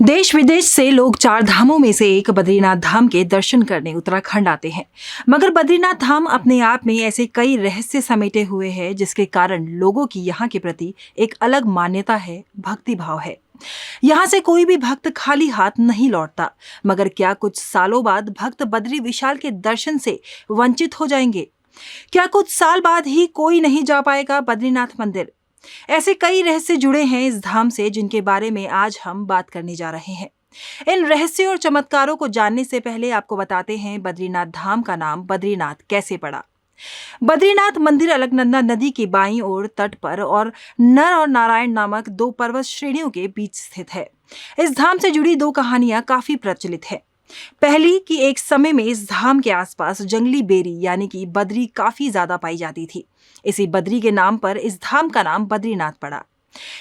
देश विदेश से लोग चार धामों में से एक बद्रीनाथ धाम के दर्शन करने उत्तराखंड आते हैं। मगर बद्रीनाथ धाम अपने आप में ऐसे कई रहस्य समेटे हुए है, जिसके कारण लोगों की यहाँ के प्रति एक अलग मान्यता है, भक्ति भाव है। यहाँ से कोई भी भक्त खाली हाथ नहीं लौटता। मगर क्या कुछ सालों बाद भक्त बद्री विशाल के दर्शन से वंचित हो जाएंगे? क्या कुछ साल बाद ही कोई नहीं जा पाएगा बद्रीनाथ मंदिर? ऐसे कई रहस्य जुड़े हैं इस धाम से, जिनके बारे में आज हम बात करने जा रहे हैं। इन रहस्यों और चमत्कारों को जानने से पहले आपको बताते हैं बद्रीनाथ धाम का नाम बद्रीनाथ कैसे पड़ा। बद्रीनाथ मंदिर अलकनंदा नदी के बाईं ओर तट पर और नर और नारायण नामक दो पर्वत श्रेणियों के बीच स्थित है। इस धाम से जुड़ी दो कहानियां काफी प्रचलित है। पहली कि एक समय में इस धाम के आसपास जंगली बेरी यानी कि बद्री काफी ज्यादा पाई जाती थी। इसी बद्री के नाम पर इस धाम का नाम बद्रीनाथ पड़ा।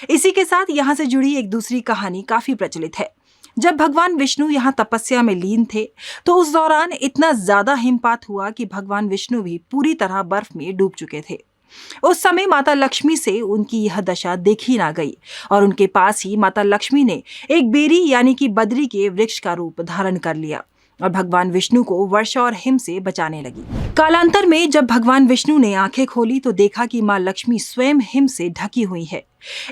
इसी के साथ यहाँ से जुड़ी एक दूसरी कहानी काफी प्रचलित है। जब भगवान विष्णु यहाँ तपस्या में लीन थे तो उस दौरान इतना ज्यादा हिमपात हुआ कि भगवान विष्णु भी पूरी तरह बर्फ में डूब चुके थे। उस समय माता लक्ष्मी से उनकी यह दशा देखी ना गई और उनके पास ही माता लक्ष्मी ने एक बेरी यानी कि बद्री के वृक्ष का रूप धारण कर लिया और भगवान विष्णु को वर्षा और हिम से बचाने लगी। कालांतर में जब भगवान विष्णु ने आंखें खोली तो देखा कि मां लक्ष्मी स्वयं हिम से ढकी हुई है।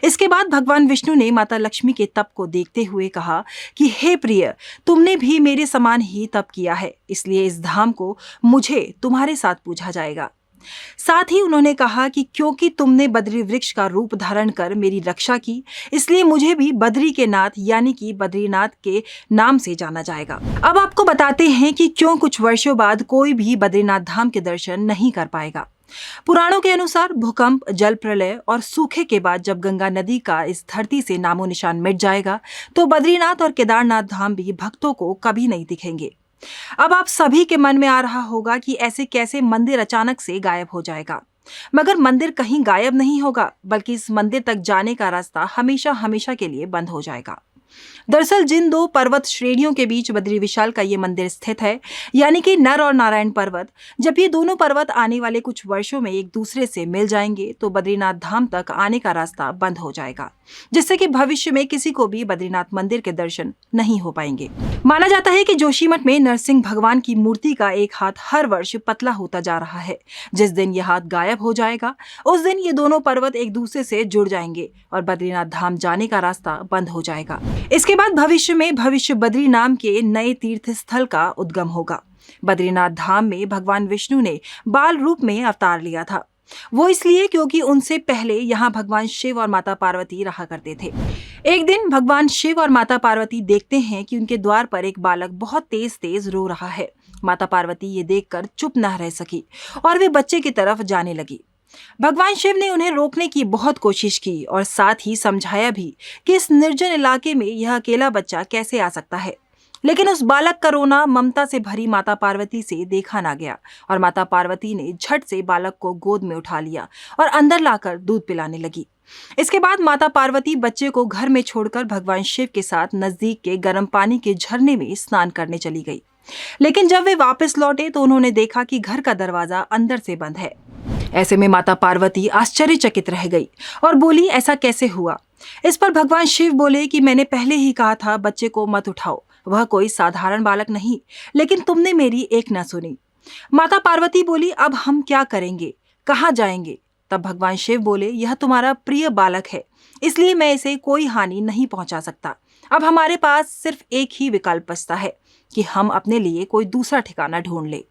इसके बाद भगवान विष्णु ने माता लक्ष्मी के तप को देखते हुए कहा कि हे प्रिय, तुमने भी मेरे समान ही तप किया है, इसलिए इस धाम को मुझे तुम्हारे साथ पूजा जाएगा। साथ ही उन्होंने कहा कि क्योंकि तुमने बद्री वृक्ष का रूप धारण कर मेरी रक्षा की, इसलिए मुझे भी बद्री के नाथ यानी कि बद्रीनाथ के नाम से जाना जाएगा। अब आपको बताते हैं कि क्यों कुछ वर्षों बाद कोई भी बद्रीनाथ धाम के दर्शन नहीं कर पाएगा। पुराणों के अनुसार भूकंप, जल प्रलय और सूखे के बाद जब गंगा नदी का इस धरती से नामो निशान मिट जाएगा तो बद्रीनाथ और केदारनाथ धाम भी भक्तों को कभी नहीं दिखेंगे। अब आप सभी के मन में आ रहा होगा कि ऐसे कैसे मंदिर अचानक से गायब हो जाएगा। मगर मंदिर कहीं गायब नहीं होगा, बल्कि इस मंदिर तक जाने का रास्ता हमेशा हमेशा के लिए बंद हो जाएगा। दरअसल जिन दो पर्वत श्रेणियों के बीच बद्री विशाल का ये मंदिर स्थित है, यानी कि नर और नारायण पर्वत, जब ये दोनों पर्वत आने वाले कुछ वर्षों में एक दूसरे से मिल जाएंगे तो बद्रीनाथ धाम तक आने का रास्ता बंद हो जाएगा, जिससे कि भविष्य में किसी को भी बद्रीनाथ मंदिर के दर्शन नहीं हो पाएंगे। माना जाता है कि जोशीमठ में नरसिंह भगवान की मूर्ति का एक हाथ हर वर्ष पतला होता जा रहा है। जिस दिन यह हाथ गायब हो जाएगा उस दिन ये दोनों पर्वत एक दूसरे से जुड़ जाएंगे और बद्रीनाथ धाम जाने का रास्ता बंद हो जाएगा। इसके बाद भविष्य में भविष्य बद्री नाम के नए तीर्थ स्थल का उद्गम होगा। बद्रीनाथ धाम में भगवान विष्णु ने बाल रूप में अवतार लिया था। वो इसलिए क्योंकि उनसे पहले यहाँ भगवान शिव और माता पार्वती रहा करते थे। एक दिन भगवान शिव और माता पार्वती देखते हैं कि उनके द्वार पर एक बालक बहुत तेज तेज रो रहा है। माता पार्वती ये देखकर चुप न रह सकी और वे बच्चे की तरफ जाने लगी। भगवान शिव ने उन्हें रोकने की बहुत कोशिश की और साथ ही समझाया भी कि इस निर्जन इलाके में यह अकेला बच्चा कैसे आ सकता है। लेकिन उस बालक का रोना ममता से भरी माता पार्वती से देखा ना गया और माता पार्वती ने झट से बालक को गोद में उठा लिया और अंदर लाकर दूध पिलाने लगी। इसके बाद माता पार्वती बच्चे को घर में छोड़कर भगवान शिव के साथ नजदीक के गर्म पानी के झरने में स्नान करने चली गई। लेकिन जब वे वापस लौटे तो उन्होंने देखा कि घर का दरवाजा अंदर से बंद है। ऐसे में माता पार्वती आश्चर्यचकित रह गई और बोली, ऐसा कैसे हुआ? इस पर भगवान शिव बोले कि मैंने पहले ही कहा था बच्चे को मत उठाओ, वह कोई साधारण बालक नहीं, लेकिन तुमने मेरी एक न सुनी। माता पार्वती बोली, अब हम क्या करेंगे, कहाँ जाएंगे? तब भगवान शिव बोले, यह तुम्हारा प्रिय बालक है, इसलिए मैं इसे कोई हानि नहीं पहुंचा सकता। अब हमारे पास सिर्फ एक ही विकल्प बचता है कि हम अपने लिए कोई दूसरा ठिकाना ढूंढ ले।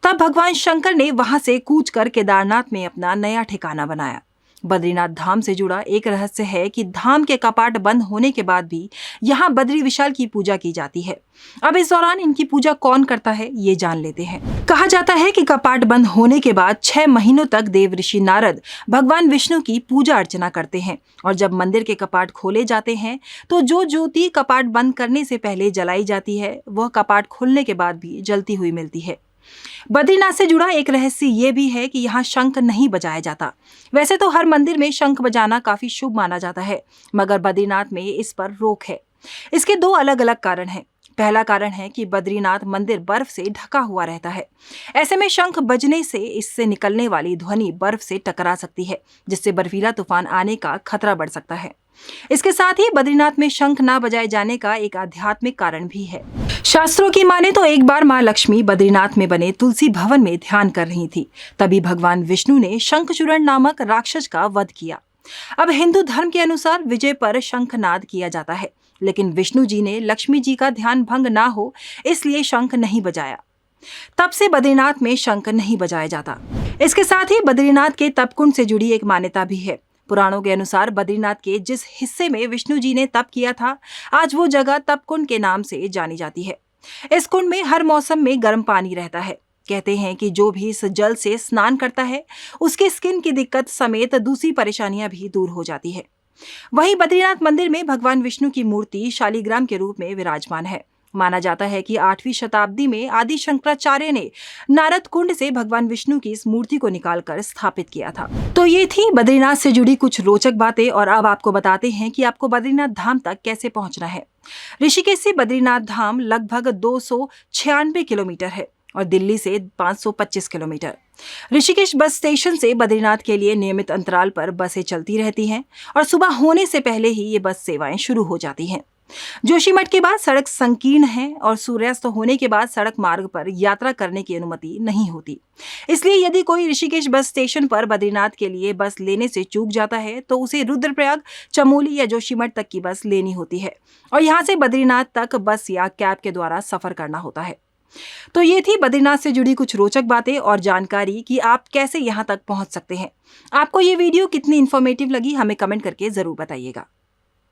तब भगवान शंकर ने वहां से कूच कर केदारनाथ में अपना नया ठिकाना बनाया। बद्रीनाथ धाम से जुड़ा एक रहस्य है कि धाम के कपाट बंद होने के बाद भी यहाँ बद्री विशाल की पूजा की जाती है। अब इस दौरान इनकी पूजा कौन करता है ये जान लेते हैं। कहा जाता है कि कपाट बंद होने के बाद 6 महीनों तक देव ऋषि नारद भगवान विष्णु की पूजा अर्चना करते हैं और जब मंदिर के कपाट खोले जाते हैं तो जो ज्योति कपाट बंद करने से पहले जलाई जाती है वह कपाट खुलने के बाद भी जलती हुई मिलती है। बद्रीनाथ से जुड़ा एक रहस्य ये भी है कि यहाँ शंख नहीं बजाया जाता। वैसे तो हर मंदिर में शंख बजाना काफी शुभ माना जाता है, मगर बद्रीनाथ में इस पर रोक है। इसके दो अलग अलग कारण हैं। पहला कारण है कि बद्रीनाथ मंदिर बर्फ से ढका हुआ रहता है। ऐसे में शंख बजने से इससे निकलने वाली ध्वनि बर्फ से टकरा सकती है, जिससे बर्फीला तूफान आने का खतरा बढ़ सकता है। इसके साथ ही बद्रीनाथ में शंख ना बजाए जाने का एक आध्यात्मिक कारण भी है। शास्त्रों की माने तो एक बार मां लक्ष्मी बद्रीनाथ में बने तुलसी भवन में ध्यान कर रही थी। तभी भगवान विष्णु ने शंखचूरण नामक राक्षस का वध किया। अब हिंदू धर्म के अनुसार विजय पर शंखनाद किया जाता है, लेकिन विष्णु जी ने लक्ष्मी जी का ध्यान भंग ना हो इसलिए शंख नहीं बजाया। तब से बद्रीनाथ में शंख नहीं बजाया जाता। इसके साथ ही बद्रीनाथ के तपकुंड से जुड़ी एक मान्यता भी है। पुराणों के अनुसार बद्रीनाथ के जिस हिस्से में विष्णु जी ने तप किया था, आज वो जगह तपकुंड के नाम से जानी जाती है। इस कुंड में हर मौसम में गर्म पानी रहता है। कहते हैं कि जो भी इस जल से स्नान करता है उसकी स्किन की दिक्कत समेत दूसरी परेशानियां भी दूर हो जाती है। वहीं बद्रीनाथ मंदिर में भगवान विष्णु की मूर्ति शालिग्राम के रूप में विराजमान है। माना जाता है कि 8वीं शताब्दी में आदि शंकराचार्य ने नारद कुंड से भगवान विष्णु की इस मूर्ति को निकालकर स्थापित किया था। तो ये थी बद्रीनाथ से जुड़ी कुछ रोचक बातें, और अब आपको बताते हैं कि आपको बद्रीनाथ धाम तक कैसे पहुंचना है। ऋषिकेश से बद्रीनाथ धाम लगभग 296 किलोमीटर है और दिल्ली से 525 किलोमीटर। ऋषिकेश बस स्टेशन से बद्रीनाथ के लिए नियमित अंतराल पर बसें चलती रहती हैं और सुबह होने से पहले ही ये बस सेवाएं शुरू हो जाती हैं। जोशीमठ के बाद सड़क संकीर्ण है और सूर्यास्त होने के बाद सड़क मार्ग पर यात्रा करने की अनुमति नहीं होती। इसलिए यदि कोई ऋषिकेश बस स्टेशन पर बद्रीनाथ के लिए बस लेने से चूक जाता है तो उसे रुद्रप्रयाग, चमोली या जोशीमठ तक की बस लेनी होती है और यहाँ से बद्रीनाथ तक बस या कैब के द्वारा सफर करना होता है। तो ये थी बद्रीनाथ से जुड़ी कुछ रोचक बातें और जानकारी कि आप कैसे यहाँ तक पहुँच सकते हैं। आपको ये वीडियो कितनी इन्फॉर्मेटिव लगी हमें कमेंट करके जरूर बताइएगा।